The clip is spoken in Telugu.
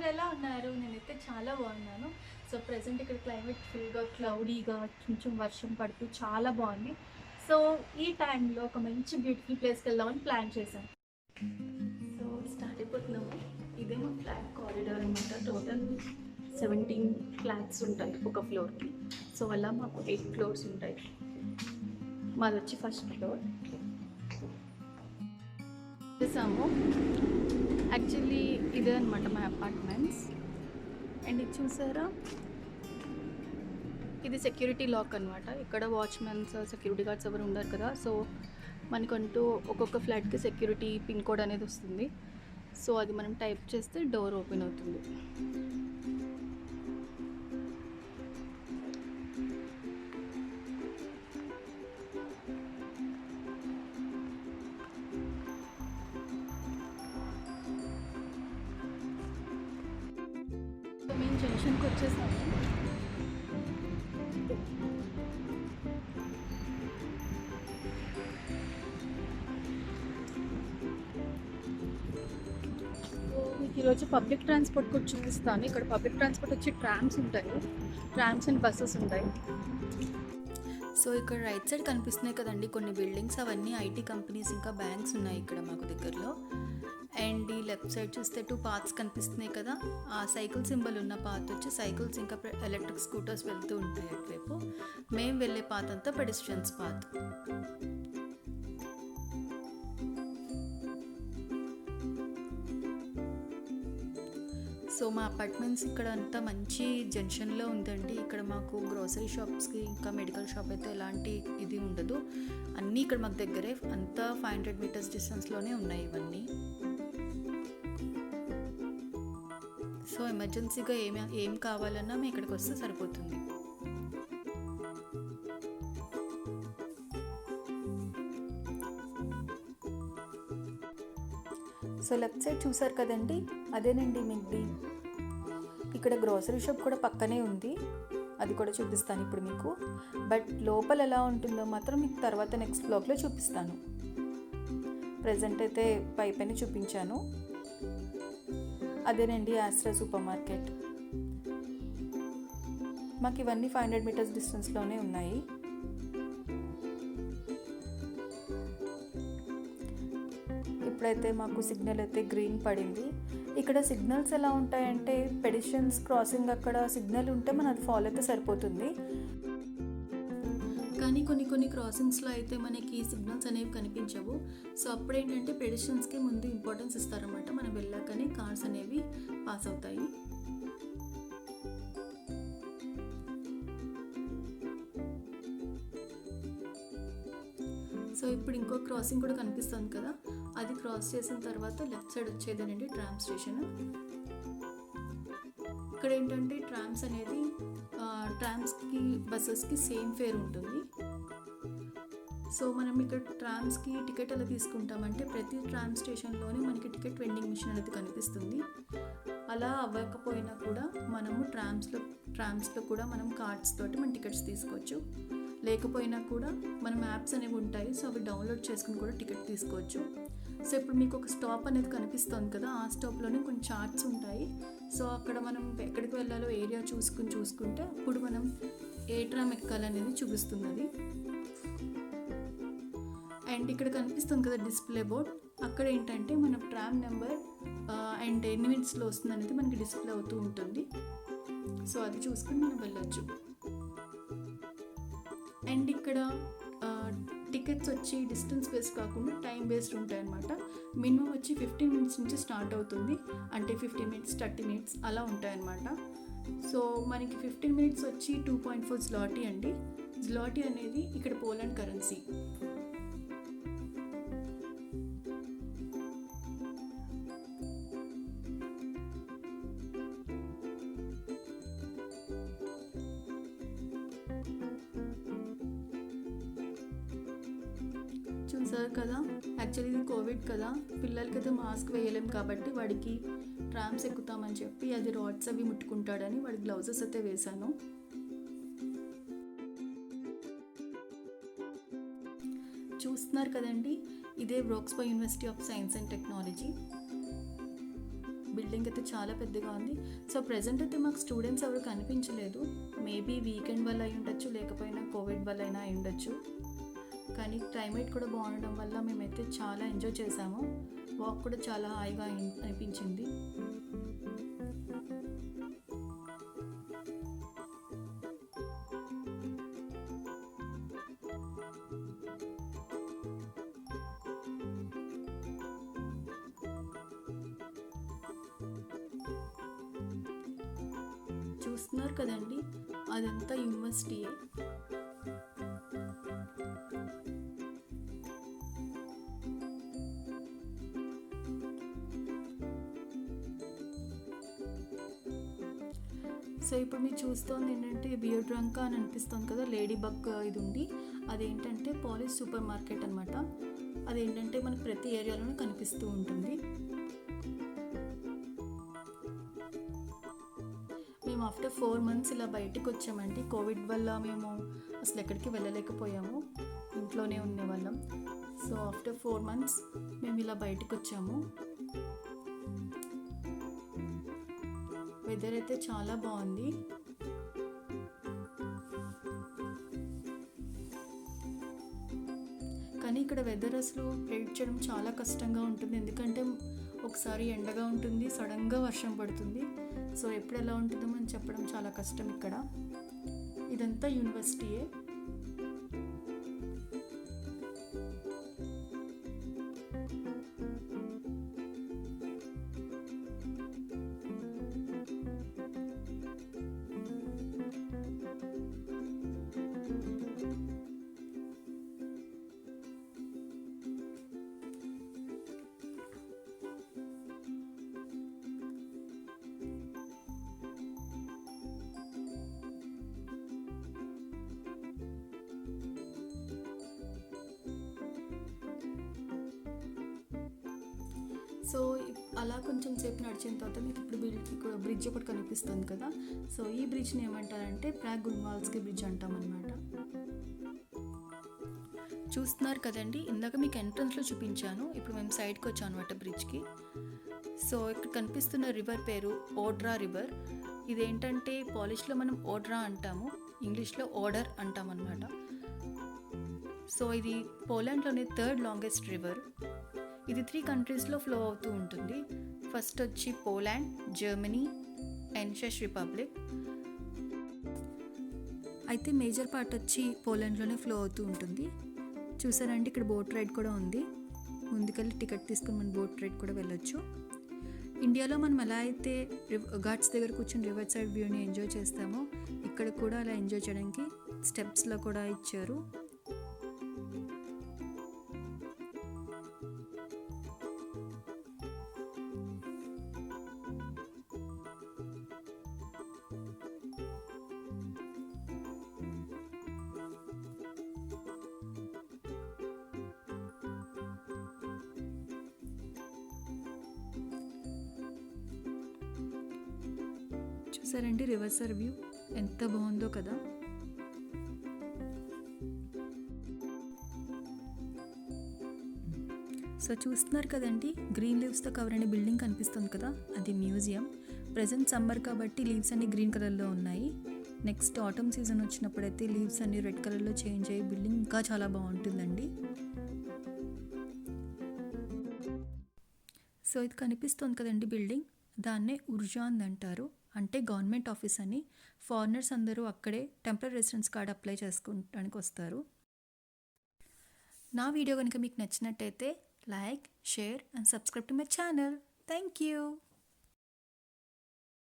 మీరెలా ఉన్నారు? నేనైతే చాలా బాగున్నాను. సో, ప్రెజెంట్ ఇక్కడ క్లైమేట్ ఫుల్‌గా క్లౌడీగా కొంచెం వర్షం పడుతూ చాలా బాగుంది. సో, ఈ టైంలో ఒక మంచి బ్యూటిఫుల్ ప్లేస్‌కెళ్దామని ప్లాన్ చేశాను. సో, స్టార్ట్ అయిపోతున్నాము. ఇదే మా ఫ్లాట్ కారిడార్ అనమాట. టోటల్ 17 ఫ్లాట్స్ ఉంటాయి ఒక ఫ్లోర్‌కి. సో, అలా మాకు 8 ఫ్లోర్స్ ఉంటాయి. మాదొచ్చి ఫస్ట్ ఫ్లోర్. చేసాము. యాక్చువల్లీ ఇదే అనమాట మా అపార్ట్మెంట్స్. అండ్ ఇది చూసారా, ఇది సెక్యూరిటీ లాక్ అనమాట. ఇక్కడ వాచ్మెన్స్ సెక్యూరిటీ గార్డ్స్ ఎవరు ఉండరు కదా. సో మనకంటూ ఒక్కొక్క ఫ్లాట్కి సెక్యూరిటీ పిన్ కోడ్ అనేది వస్తుంది. సో అది మనం టైప్ చేస్తే డోర్ ఓపెన్ అవుతుంది. సో మేము జంక్షన్కి వచ్చేసాము. మీకు ఈరోజు పబ్లిక్ ట్రాన్స్పోర్ట్ కూడా చూపిస్తాను. ఇక్కడ పబ్లిక్ ట్రాన్స్పోర్ట్ వచ్చి ట్రామ్స్ ఉంటాయి, ట్రామ్స్ అండ్ బస్సెస్ ఉంటాయి. సో ఇక్కడ రైట్ సైడ్ కనిపిస్తున్నాయి కదండి కొన్ని బిల్డింగ్స్, అవన్నీ ఐటీ కంపెనీస్ ఇంకా బ్యాంక్స్ ఉన్నాయి ఇక్కడ మాకు దగ్గరలో. అండ్ ఈ లెఫ్ట్ సైడ్ చూస్తే 2 పాత్స్ కనిపిస్తున్నాయి కదా, ఆ సైకిల్ సింబల్ ఉన్న పాత్ వచ్చి సైకిల్స్ ఇంకా ఎలక్ట్రిక్ స్కూటర్స్ వెళ్తూ ఉంటాయి అటువైపు. మేము వెళ్ళే పాత్ అంతా పెడిస్ట్రియన్స్ పాత్. సో మా అపార్ట్మెంట్స్ ఇక్కడ అంతా మంచి జంక్షన్లో ఉందండి. ఇక్కడ మాకు గ్రోసరీ షాప్స్కి ఇంకా మెడికల్ షాప్ అయితే ఎలాంటి ఇది ఉండదు. అన్నీ ఇక్కడ మాకు దగ్గరే, అంతా 500 మీటర్స్ డిస్టెన్స్లోనే ఉన్నాయి ఇవన్నీ. సో ఎమర్జెన్సీగా ఏం కావాలన్నా మేము ఇక్కడికి వస్తే సరిపోతుంది. సో లెఫ్ట్ సైడ్ చూసారు కదండి, అదేనండి మిగ్డి. ఇక్కడ గ్రోసరీ షాప్ కూడా పక్కనే ఉంది, అది కూడా చూపిస్తాను ఇప్పుడు మీకు. బట్ లోపల ఎలా ఉంటుందో మాత్రం మీకు తర్వాత నెక్స్ట్ బ్లాగ్లో చూపిస్తాను. ప్రజెంట్ అయితే పైపైన చూపించాను. అదేనండి ఆస్ట్రా సూపర్ మార్కెట్. మాకు ఇవన్నీ 500 మీటర్స్ డిస్టెన్స్లోనే ఉన్నాయి. ఇప్పుడైతే మాకు సిగ్నల్ అయితే గ్రీన్ పడింది. ఇక్కడ సిగ్నల్స్ ఎలా ఉంటాయంటే, పెడిస్ట్రియన్స్ క్రాసింగ్ అక్కడ సిగ్నల్ ఉంటే మనం అది ఫాలో అయితే సరిపోతుంది. కానీ కొన్ని క్రాసింగ్స్లో అయితే మనకి సిగ్నల్స్ అనేవి కనిపించవు. సో అప్పుడు ఏంటంటే పెడిస్ట్రియన్స్కి ముందు ఇంపార్టెన్స్ ఇస్తారన్నమాట. మనం వెళ్ళాకనే కార్స్ అనేవి పాస్ అవుతాయి. సో ఇప్పుడు ఇంకో క్రాసింగ్ కూడా కనిపిస్తుంది కదా, అది క్రాస్ చేసిన తర్వాత లెఫ్ట్ సైడ్ వచ్చేదేనండి ట్రామ్ స్టేషన్. ఇక్కడ ఏంటంటే ట్రామ్స్ అనేది ట్రామ్స్కి బస్సెస్కి సేమ్ ఫేర్ ఉంటుంది. సో మనం ఇక్కడ ట్రామ్స్కి టికెట్ ఎలా తీసుకుంటామంటే, ప్రతి ట్రామ్ స్టేషన్లోనే మనకి టికెట్ వెండింగ్ మిషన్ అనేది కనిపిస్తుంది. అలా అవ్వకపోయినా కూడా మనము ట్రామ్స్లో కూడా మనం కార్డ్స్ తోటి మన టికెట్స్ తీసుకోవచ్చు. లేకపోయినా కూడా మనం యాప్స్ అనేవి ఉంటాయి, సో అవి డౌన్లోడ్ చేసుకుని కూడా టికెట్ తీసుకోవచ్చు. సో ఇప్పుడు మీకు ఒక స్టాప్ అనేది కనిపిస్తుంది కదా, ఆ స్టాప్లోనే కొన్ని చార్ట్స్ ఉంటాయి. సో అక్కడ మనం ఎక్కడికి వెళ్ళాలో ఏరియా చూసుకుంటే అప్పుడు మనం ఏ ట్రామ్ ఎక్కాలనేది చూపిస్తుంది అది. అండ్ ఇక్కడ కనిపిస్తుంది కదా డిస్ప్లే బోర్డ్, అక్కడ ఏంటంటే మన ట్రామ్ నెంబర్ అండ్ ఎన్ని మినిట్స్లో వస్తుంది అనేది మనకి డిస్ప్లే అవుతూ ఉంటుంది. సో అది చూసుకుని మనం వెళ్ళొచ్చు. అండ్ ఇక్కడ టికెట్స్ వచ్చి డిస్టెన్స్ బేస్డ్ కాకుండా టైం బేస్డ్ ఉంటాయి అన్నమాట. మినిమం వచ్చి 15 మినిట్స్ నుంచి స్టార్ట్ అవుతుంది, అంటే 15 మినిట్స్ 30 మినిట్స్ అలా ఉంటాయన్నమాట. సో మనకి 15 మినిట్స్ వచ్చి 2.4 zloty అండి. zloty అనేది ఇక్కడ పోలాండ్ కరెన్సీ. చూసారు కదా, యాక్చువల్లీ ఇది కోవిడ్ కదా, పిల్లలకైతే మాస్క్ వేయలేం కాబట్టి వాడికి ట్రామ్స్ ఎక్కుతామని చెప్పి అది రాడ్స్ అవి ముట్టుకుంటాడని వాడి గ్లౌజెస్ అయితే వేశాను. చూస్తున్నారు కదండి, ఇదే బ్రోక్స్బో university of science and technology. Building building అయితే చాలా పెద్దగా ఉంది. సో ప్రెజెంట్ అయితే మాకు స్టూడెంట్స్ ఎవరు కనిపించలేదు. మేబీ వీకెండ్ వల్ల అయి ఉండొచ్చు, లేకపోయినా కోవిడ్ వల్ల అయినా అయి ఉండొచ్చు. కానీ క్లైమేట్ కూడా బాగుండడం వల్ల మేమైతే చాలా ఎంజాయ్ చేసాము. వాక్ కూడా చాలా హాయిగా అనిపించింది. చూస్తున్నారు కదండి, అదంతా యూనివర్సిటీయే. సో ఇప్పుడు మీరు చూస్తోంది ఏంటంటే బియోడ్రంకా అని అనిపిస్తుంది కదా, లేడీ బగ్ ఇది ఉంది. అదేంటంటే పాలిష్ సూపర్ మార్కెట్ అనమాట. అదేంటంటే మనకు ప్రతి ఏరియాలోనే కనిపిస్తూ ఉంటుంది. మేము ఆఫ్టర్ 4 months ఇలా బయటకు వచ్చామండి. కోవిడ్ వల్ల మేము అసలు ఎక్కడికి వెళ్ళలేకపోయాము, ఇంట్లోనే ఉండేవాళ్ళం. సో ఆఫ్టర్ 4 months మేము ఇలా బయటకు వచ్చాము. వెదర్ అయితే చాలా బాగుంది. కానీ ఇక్కడ వెదర్ అసలు ప్రెడిక్ట్ చేయడం చాలా కష్టంగా ఉంటుంది. ఎందుకంటే ఒకసారి ఎండగా ఉంటుంది, సడన్గా వర్షం పడుతుంది. సో ఎప్పుడు ఎలా ఉంటుందో మనం చెప్పడం చాలా కష్టం ఇక్కడ. ఇదంతా యూనివర్సిటీయే. సో అలా కొంచెం సేపు నడిచిన తర్వాత మీకు ఇప్పుడు బ్రిడ్జ్ ఒకటి కనిపిస్తుంది కదా. సో ఈ బ్రిడ్జ్ని ఏమంటారంటే ప్రాగ్ గున్వాల్స్కీ బ్రిడ్జ్ అంటాం అన్నమాట. చూస్తున్నారు కదండి, ఇందాక మీకు ఎంట్రన్స్లో చూపించాను. ఇప్పుడు మేము సైడ్కి వచ్చాం అనమాట బ్రిడ్జ్కి. సో ఇక్కడ కనిపిస్తున్న రివర్ పేరు ఓడ్రా రివర్. ఇదేంటంటే పాలిష్లో మనం ఓడ్రా అంటాము, ఇంగ్లీష్లో ఓడర్ అంటాం అన్నమాట. సో ఇది పోలాండ్లోనే 3rd longest రివర్. ఇది 3 countries ఫ్లో అవుతూ ఉంటుంది. ఫస్ట్ వచ్చి పోలాండ్, జర్మనీ అండ్ చెక్ రిపబ్లిక్. అయితే మేజర్ పార్ట్ వచ్చి పోలాండ్లోనే ఫ్లో అవుతూ ఉంటుంది. చూసారండి, ఇక్కడ బోట్ రైడ్ కూడా ఉంది. ముందుకెళ్ళి టికెట్ తీసుకుని మనం బోట్ రైడ్ కూడా వెళ్ళొచ్చు. ఇండియాలో మనం ఎలా అయితే ఘాట్స్ దగ్గర కూర్చొని రివర్ సైడ్ వ్యూని ఎంజాయ్ చేస్తామో, ఇక్కడ కూడా అలా ఎంజాయ్ చేయడానికి స్టెప్స్లో కూడా ఇచ్చారు. చూసారండి రివర్సర్ వ్యూ ఎంత బాగుందో కదా. సో చూస్తున్నారు కదండి, గ్రీన్ లీవ్స్తో కవర్ అయిన బిల్డింగ్ కనిపిస్తుంది కదా, అది మ్యూజియం. ప్రజెంట్ సమ్మర్ కాబట్టి లీవ్స్ అన్ని గ్రీన్ కలర్లో ఉన్నాయి. నెక్స్ట్ ఆటమ్ సీజన్ వచ్చినప్పుడైతే లీవ్స్ అన్ని రెడ్ కలర్లో చేంజ్ అయ్యి బిల్డింగ్ ఇంకా చాలా బాగుంటుందండి. సో ఇది కనిపిస్తుంది కదండి బిల్డింగ్, దాన్నే ఉర్జాన్ అంటారు. అంటే గవర్నమెంట్ ఆఫీస్ అని. ఫారినర్స్ అందరూ అక్కడే టెంపరరీ రెసిడెన్స్ కార్డ్ అప్లై చేసుకోవడానికి వస్తారు. నా వీడియో కనుక మీకు నచ్చినట్టయితే like, share and subscribe to my channel. Thank you.